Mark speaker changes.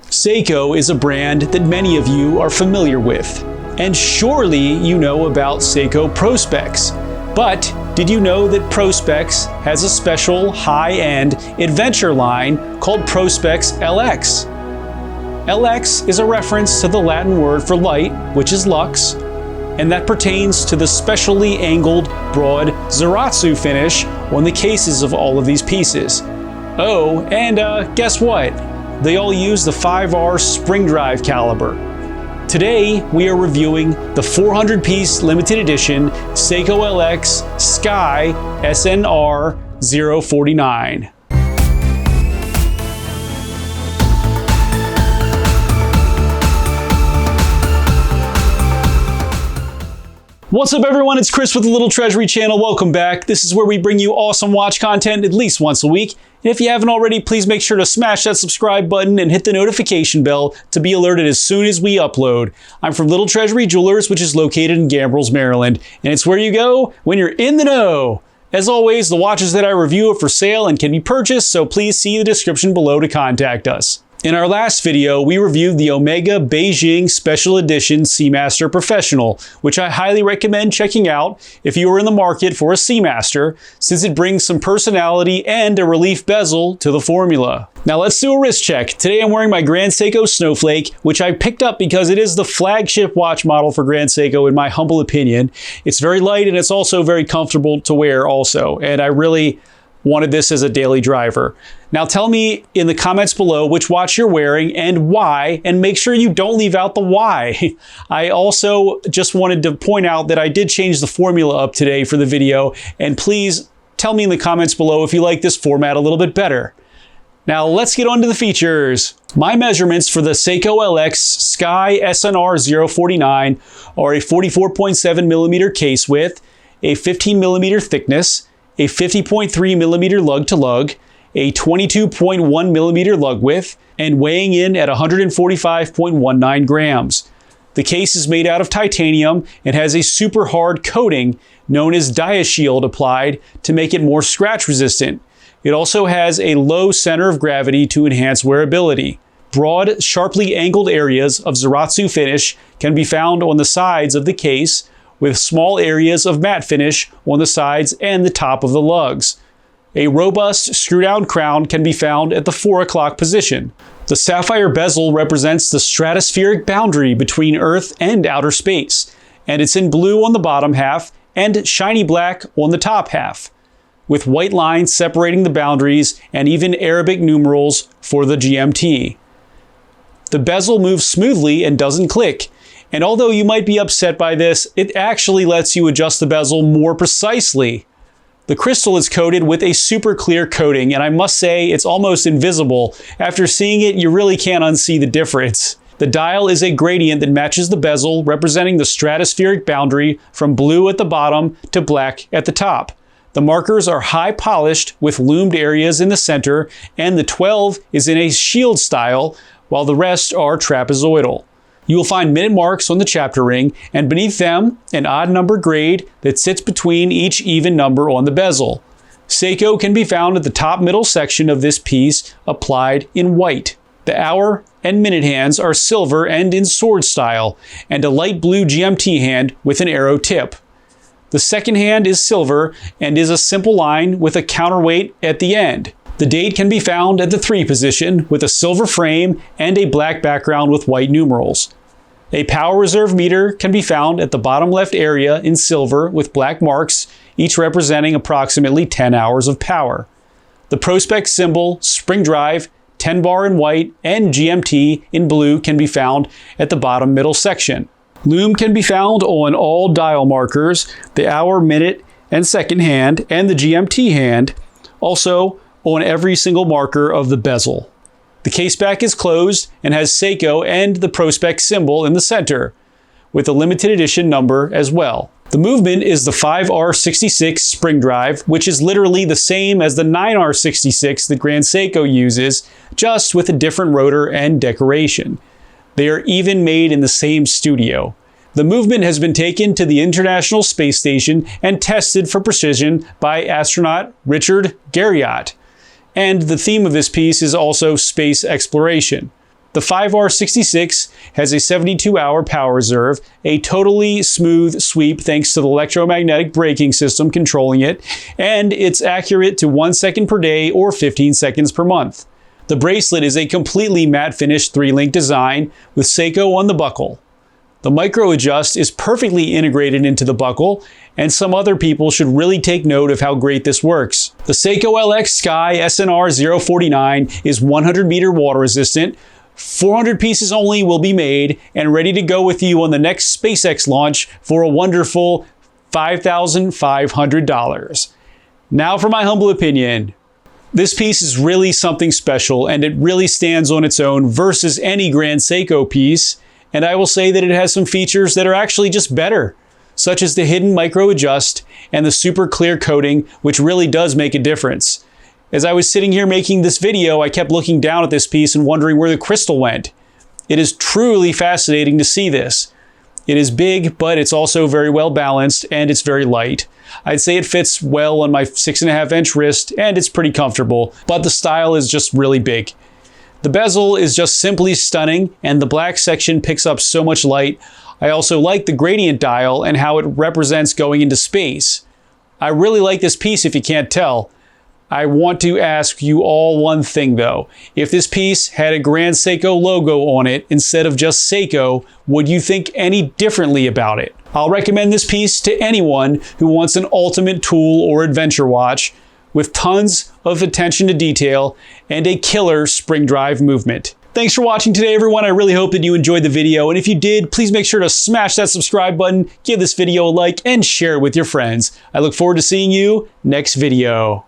Speaker 1: Seiko is a brand that many of you are familiar with, and surely you know about Seiko Prospex. But did you know that Prospex has a special high-end adventure line called Prospex LX? LX is a reference to the Latin word for light, which is lux, and that pertains to the specially angled, broad Zaratsu finish on the cases of all of these pieces. Oh, and guess what? They all use the 5R spring drive caliber. Today, we are reviewing the 400-piece limited edition Seiko LX Sky SNR049. What's up everyone, it's Chris with the Little Treasury channel. Welcome back. This is where we bring you awesome watch content at least once a week. And if you haven't already, please make sure to smash that subscribe button and hit the notification bell to be alerted as soon as we upload. I'm from Little Treasury Jewelers, which is located in Gambrills, Maryland. And it's where you go when you're in the know. As always, the watches that I review are for sale and can be purchased, so please see the description below to contact us. In our last video, we reviewed the Omega Beijing Special Edition Seamaster Professional, which I highly recommend checking out if you are in the market for a Seamaster, since it brings some personality and a relief bezel to the formula. Now let's do a wrist check. Today I'm wearing my Grand Seiko Snowflake, which I picked up because it is the flagship watch model for Grand Seiko in my humble opinion. It's very light and it's also very comfortable to wear also, and I really wanted this as a daily driver. Now tell me in the comments below which watch you're wearing and why, and make sure you don't leave out the why. I also just wanted to point out that I did change the formula up today for the video, and please tell me in the comments below if you like this format a little bit better. Now let's get on to the features. My measurements for the Seiko LX Sky SNR049 are a 44.7 millimeter case width, a 15 millimeter thickness, a 50.3 millimeter lug to lug, a 22.1 millimeter lug width, and weighing in at 145.19 grams. The case is made out of titanium and has a super hard coating known as DiaShield applied to make it more scratch resistant. It also has a low center of gravity to enhance wearability. Broad, sharply angled areas of Zaratsu finish can be found on the sides of the case, with small areas of matte finish on the sides and the top of the lugs. A robust screw-down crown can be found at the 4 o'clock position. The sapphire bezel represents the stratospheric boundary between Earth and outer space, and it's in blue on the bottom half and shiny black on the top half, with white lines separating the boundaries and even Arabic numerals for the GMT. The bezel moves smoothly and doesn't click, and although you might be upset by this, it actually lets you adjust the bezel more precisely. The crystal is coated with a super clear coating, and I must say it's almost invisible. After seeing it, you really can't unsee the difference. The dial is a gradient that matches the bezel, representing the stratospheric boundary from blue at the bottom to black at the top. The markers are high polished with loomed areas in the center, and the 12 is in a shield style, while the rest are trapezoidal. You will find minute marks on the chapter ring, and beneath them, an odd number grade that sits between each even number on the bezel. Seiko can be found at the top middle section of this piece, applied in white. The hour and minute hands are silver and in sword style, and a light blue GMT hand with an arrow tip. The second hand is silver and is a simple line with a counterweight at the end. The date can be found at the 3 position with a silver frame and a black background with white numerals. A power reserve meter can be found at the bottom left area in silver with black marks, each representing approximately 10 hours of power. The Prospex symbol, spring drive, 10 bar in white, and GMT in blue can be found at the bottom middle section. Lume can be found on all dial markers, the hour, minute, and second hand, and the GMT hand, also on every single marker of the bezel. The case back is closed and has Seiko and the Prospex symbol in the center, with a limited edition number as well. The movement is the 5R66 spring drive, which is literally the same as the 9R66 that Grand Seiko uses, just with a different rotor and decoration. They are even made in the same studio. The movement has been taken to the International Space Station and tested for precision by astronaut Richard Garriott. And the theme of this piece is also space exploration. The 5R66 has a 72-hour power reserve, a totally smooth sweep thanks to the electromagnetic braking system controlling it, and it's accurate to 1 second per day or 15 seconds per month. The bracelet is a completely matte finish 3-link design with Seiko on the buckle. The micro adjust is perfectly integrated into the buckle, and some other people should really take note of how great this works. The Seiko LX SNR049 is 100-meter water resistant. 400 pieces only will be made and ready to go with you on the next SpaceX launch for a wonderful $5,500. Now for my humble opinion. This piece is really something special, and it really stands on its own versus any Grand Seiko piece. And I will say that it has some features that are actually just better, such as the hidden micro adjust and the super clear coating, which really does make a difference. As I was sitting here making this video, I kept looking down at this piece and wondering where the crystal went. It is truly fascinating to see this. It is big, but it's also very well balanced, and it's very light. I'd say it fits well on my 6.5-inch wrist, and it's pretty comfortable, but the style is just really big. The bezel is just simply stunning, and the black section picks up so much light. I also like the gradient dial and how it represents going into space. I really like this piece if you can't tell. I want to ask you all one thing though. If this piece had a Grand Seiko logo on it instead of just Seiko, would you think any differently about it? I'll recommend this piece to anyone who wants an ultimate tool or adventure watch with tons of attention to detail and a killer spring drive movement. Thanks for watching today, everyone. I really hope that you enjoyed the video, and if you did, please make sure to smash that subscribe button, give this video a like, and share it with your friends. I look forward to seeing you next video.